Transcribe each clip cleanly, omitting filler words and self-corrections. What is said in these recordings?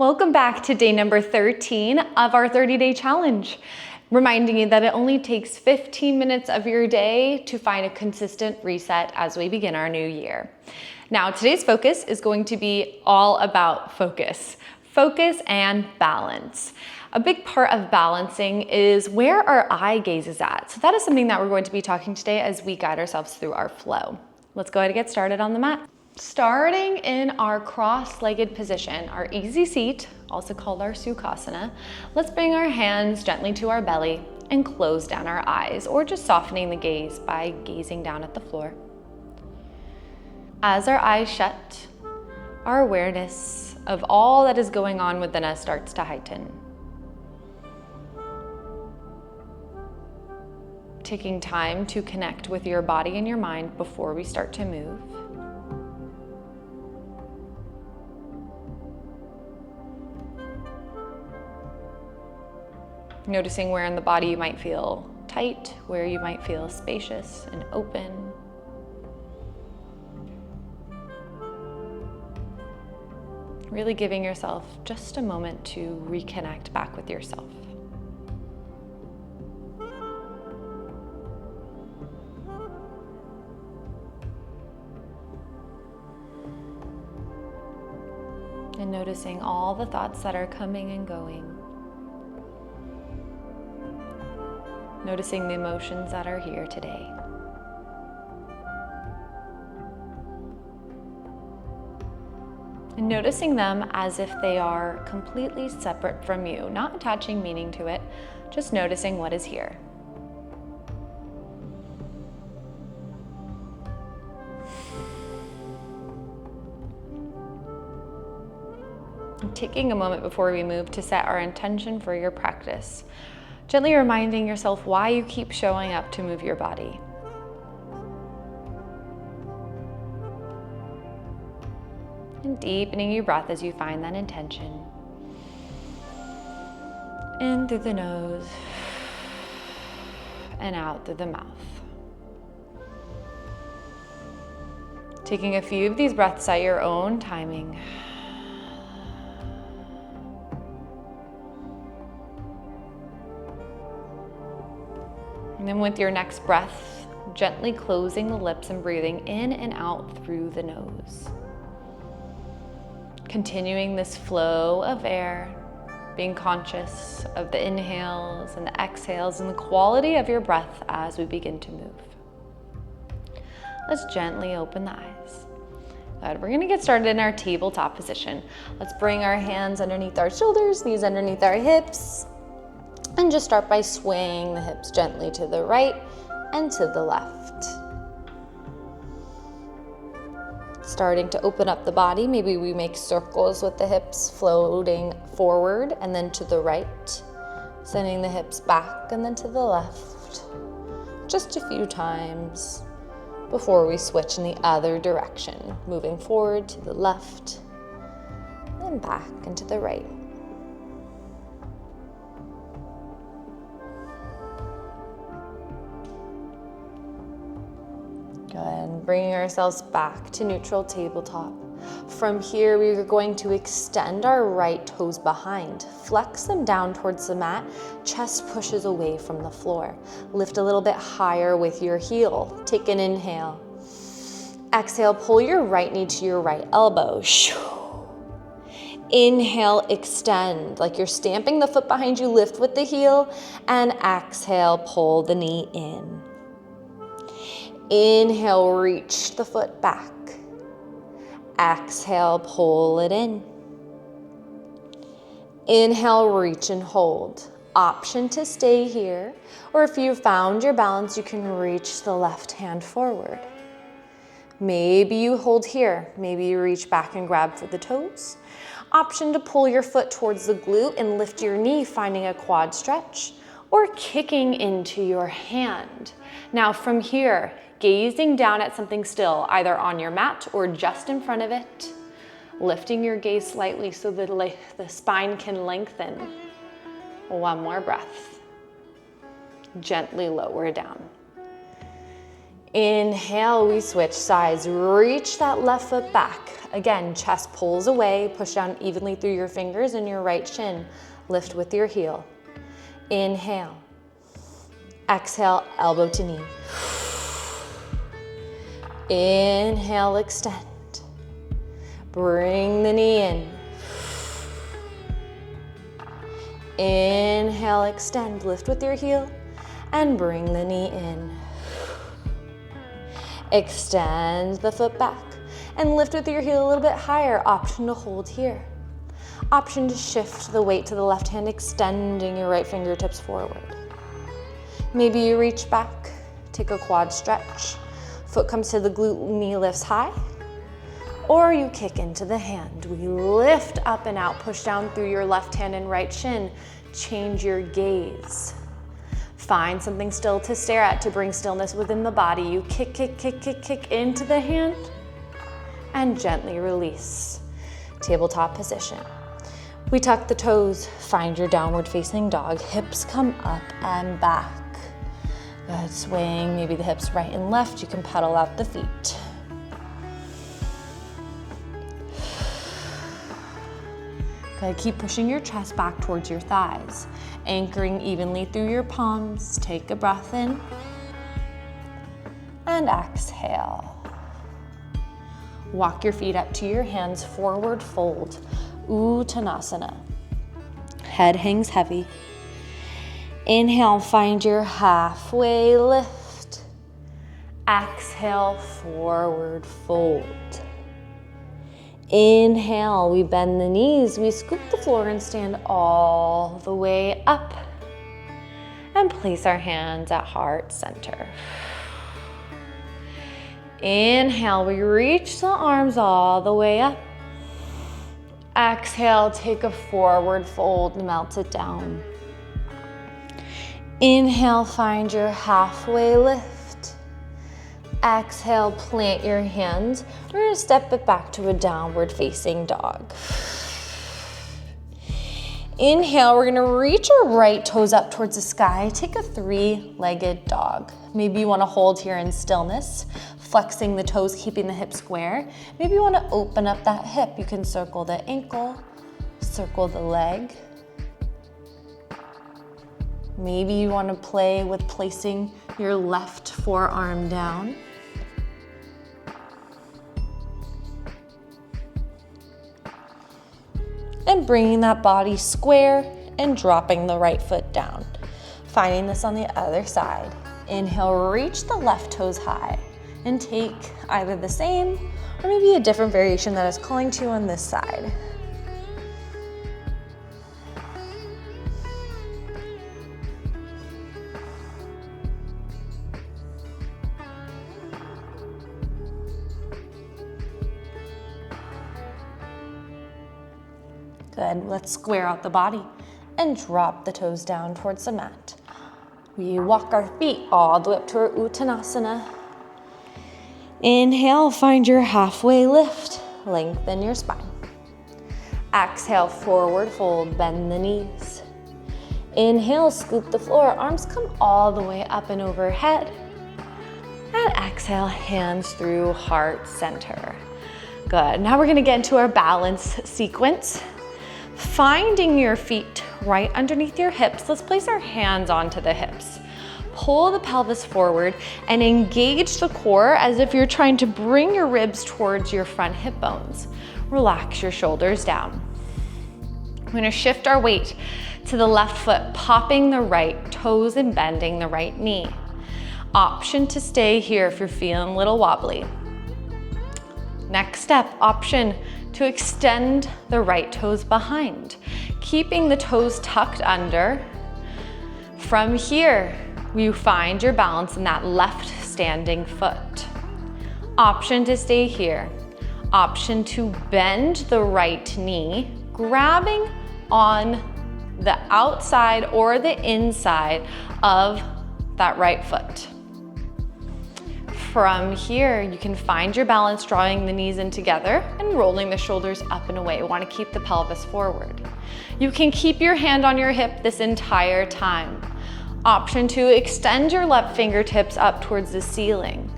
Welcome back to day number 13 of our 30-day challenge. Reminding you that it only takes 15 minutes of your day to find a consistent reset as we begin our new year. Now, today's focus is going to be all about focus and balance. A big part of balancing is where our eye gaze is at. So that is something that we're going to be talking today as we guide ourselves through our flow. Let's go ahead and get started on the mat. Starting in our cross-legged position, our easy seat, also called our Sukhasana, let's bring our hands gently to our belly and close down our eyes, or just softening the gaze by gazing down at the floor. As our eyes shut, our awareness of all that is going on within us starts to heighten. Taking time to connect with your body and your mind before we start to move. Noticing where in the body you might feel tight, where you might feel spacious and open. Really giving yourself just a moment to reconnect back with yourself. And noticing all the thoughts that are coming and going. Noticing the emotions that are here today. And noticing them as if they are completely separate from you, not attaching meaning to it, just noticing what is here. And taking a moment before we move to set our intention for your practice. Gently reminding yourself why you keep showing up to move your body. And deepening your breath as you find that intention. In through the nose and out through the mouth. Taking a few of these breaths at your own timing. And then with your next breath, gently closing the lips and breathing in and out through the nose. Continuing this flow of air, being conscious of the inhales and the exhales and the quality of your breath as we begin to move. Let's gently open the eyes. Good. We're going to get started in our tabletop position. Let's bring our hands underneath our shoulders, knees underneath our hips. And just start by swaying the hips gently to the right and to the left. Starting to open up the body, maybe we make circles with the hips floating forward and then to the right. Sending the hips back and then to the left. Just a few times before we switch in the other direction. Moving forward to the left, then back and to the right. Good. Bringing ourselves back to neutral tabletop. From here, we are going to extend our right toes behind. Flex them down towards the mat. Chest pushes away from the floor. Lift a little bit higher with your heel. Take an inhale. Exhale, pull your right knee to your right elbow. Inhale, extend. Like you're stamping the foot behind you, lift with the heel. And exhale, pull the knee in. Inhale, reach the foot back. Exhale, pull it in. Inhale, reach and hold. Option to stay here, or if you found your balance, you can reach the left hand forward. Maybe you hold here. Maybe you reach back and grab for the toes. Option to pull your foot towards the glute and lift your knee, finding a quad stretch, or kicking into your hand. Now from here, gazing down at something still, either on your mat or just in front of it. Lifting your gaze slightly so that the spine can lengthen. One more breath. Gently lower down. Inhale, we switch sides. Reach that left foot back. Again, chest pulls away, push down evenly through your fingers and your right shin. Lift with your heel. Inhale. Exhale, elbow to knee. Inhale, extend. Bring the knee in. Inhale, extend. Lift with your heel and bring the knee in. Extend the foot back and lift with your heel a little bit higher. Option to hold here. Option to shift the weight to the left hand, extending your right fingertips forward. Maybe you reach back, take a quad stretch. Foot comes to the glute, knee lifts high. Or you kick into the hand. We lift up and out, push down through your left hand and right shin. Change your gaze. Find something still to stare at to bring stillness within the body. You kick, kick, kick, kick, kick into the hand and gently release. Tabletop position. We tuck the toes, find your downward facing dog. Hips come up and back. Good, swaying maybe the hips right and left. You can pedal out the feet. Good, keep pushing your chest back towards your thighs. Anchoring evenly through your palms. Take a breath in and exhale. Walk your feet up to your hands, forward fold, Uttanasana. Head hangs heavy. Inhale, find your halfway lift. Exhale, forward fold. Inhale, we bend the knees, we scoop the floor and stand all the way up. And place our hands at heart center. Inhale, we reach the arms all the way up. Exhale, take a forward fold, melt it down. Inhale, find your halfway lift. Exhale, plant your hands. We're gonna step it back to a downward facing dog. Inhale, we're gonna reach our right toes up towards the sky. Take a three-legged dog. Maybe you wanna hold here in stillness, flexing the toes, keeping the hips square. Maybe you wanna open up that hip. You can circle the ankle, circle the leg. Maybe you wanna play with placing your left forearm down. And bringing that body square and dropping the right foot down. Finding this on the other side. Inhale, reach the left toes high and take either the same or maybe a different variation that is calling to you on this side. Good, let's square out the body and drop the toes down towards the mat. We walk our feet all the way up to our Uttanasana. Inhale, find your halfway lift, lengthen your spine. Exhale, forward fold, bend the knees. Inhale, scoop the floor, arms come all the way up and overhead. And exhale, hands through heart center. Good, now we're gonna get into our balance sequence. Finding your feet right underneath your hips, let's place our hands onto the hips. Pull the pelvis forward and engage the core as if you're trying to bring your ribs towards your front hip bones. Relax your shoulders down. We're gonna shift our weight to the left foot, popping the right toes and bending the right knee. Option to stay here if you're feeling a little wobbly. Next step, option to extend the right toes behind, keeping the toes tucked under. From here, you find your balance in that left standing foot. Option to stay here. Option to bend the right knee, grabbing on the outside or the inside of that right foot. From here, you can find your balance, drawing the knees in together and rolling the shoulders up and away. You want to keep the pelvis forward. You can keep your hand on your hip this entire time. Option to extend your left fingertips up towards the ceiling.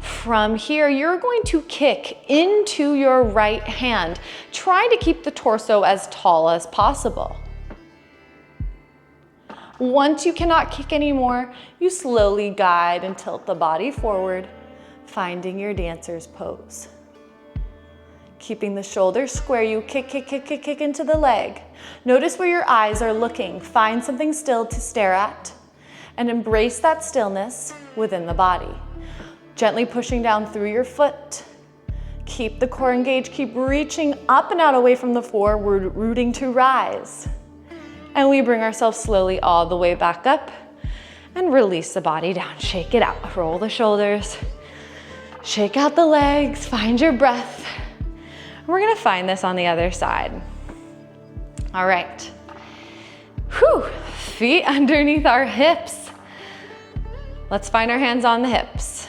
From here, you're going to kick into your right hand. Try to keep the torso as tall as possible. Once you cannot kick anymore, you slowly guide and tilt the body forward, finding your dancer's pose. Keeping the shoulders square, you kick, kick, kick, kick, kick into the leg. Notice where your eyes are looking. Find something still to stare at and embrace that stillness within the body. Gently pushing down through your foot. Keep the core engaged. Keep reaching up and out away from the floor. We're rooting to rise. And we bring ourselves slowly all the way back up and release the body down. Shake it out. Roll the shoulders. Shake out the legs. Find your breath. We're gonna find this on the other side. All right. Whew. Feet underneath our hips. Let's find our hands on the hips.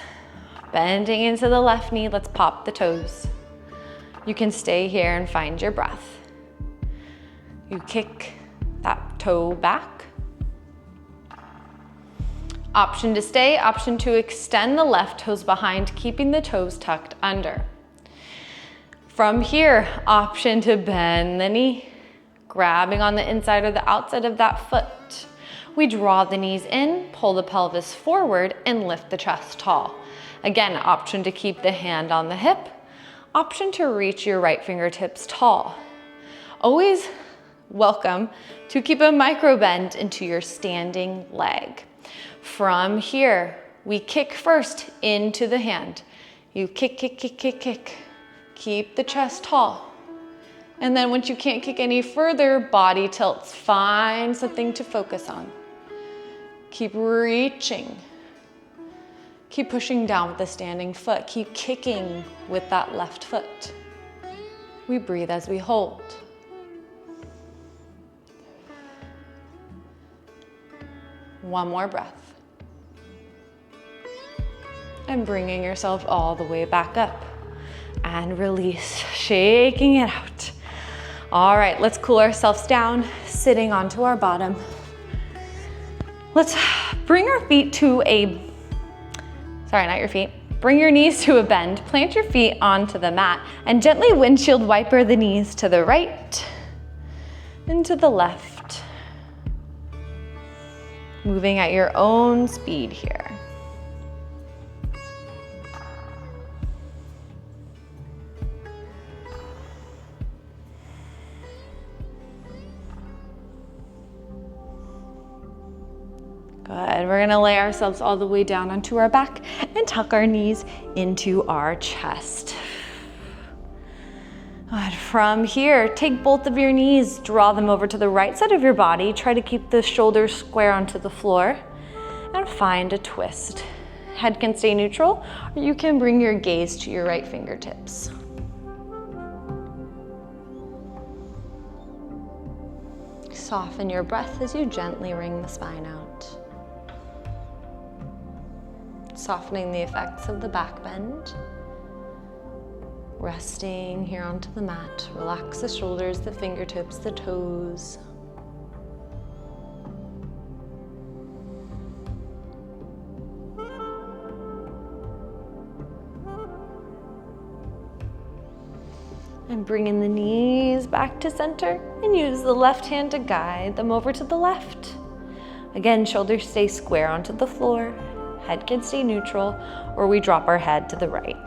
Bending into the left knee, let's pop the toes. You can stay here and find your breath. You kick that toe back. Option to stay, option to extend the left toes behind, keeping the toes tucked under. From here, option to bend the knee, grabbing on the inside or the outside of that foot. We draw the knees in, pull the pelvis forward, and lift the chest tall. Again, option to keep the hand on the hip, option to reach your right fingertips tall. Always welcome to keep a micro bend into your standing leg. From here, we kick first into the hand. You kick, kick, kick, kick, kick. Keep the chest tall. And then once you can't kick any further, body tilts. Find something to focus on. Keep reaching. Keep pushing down with the standing foot. Keep kicking with that left foot. We breathe as we hold. One more breath. And bringing yourself all the way back up. And release, shaking it out. All right, let's cool ourselves down, sitting onto our bottom. Let's bring our feet to bring your knees to a bend. Plant your feet onto the mat and gently windshield wiper the knees to the right and to the left. Moving at your own speed here. Good, we're gonna lay ourselves all the way down onto our back and tuck our knees into our chest. Good. From here, take both of your knees, draw them over to the right side of your body. Try to keep the shoulders square onto the floor and find a twist. Head can stay neutral, or you can bring your gaze to your right fingertips. Soften your breath as you gently wring the spine out. Softening the effects of the back bend. Resting here onto the mat. Relax the shoulders, the fingertips, the toes. And bringing the knees back to center and use the left hand to guide them over to the left. Again, shoulders stay square onto the floor. Head can stay neutral, or we drop our head to the right.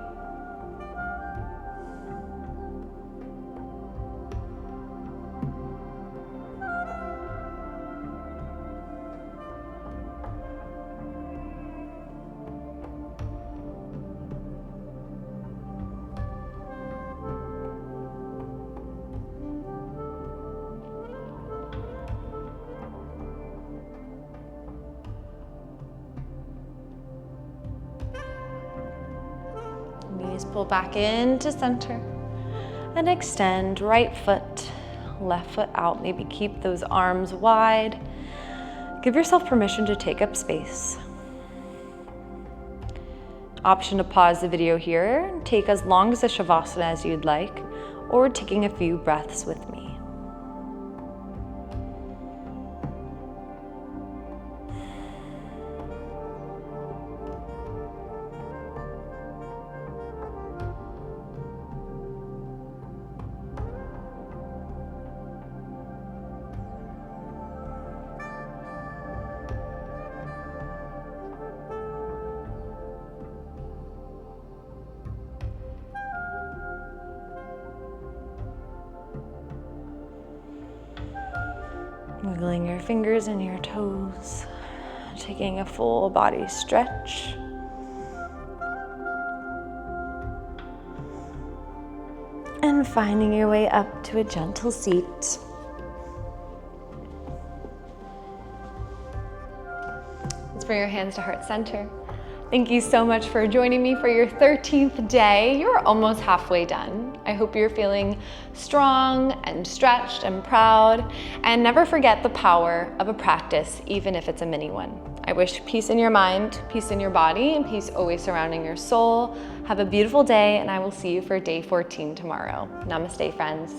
Knees pull back into center and extend right foot, left foot out. Maybe keep those arms wide. Give yourself permission to take up space. Option to pause the video here, take as long as a shavasana as you'd like, or taking a few breaths with me. Wiggling your fingers and your toes, taking a full body stretch. And finding your way up to a gentle seat. Let's bring your hands to heart center. Thank you so much for joining me for your 13th day. You're almost halfway done. I hope you're feeling strong and stretched and proud. And never forget the power of a practice, even if it's a mini one. I wish peace in your mind, peace in your body, and peace always surrounding your soul. Have a beautiful day, and I will see you for day 14 tomorrow. Namaste, friends.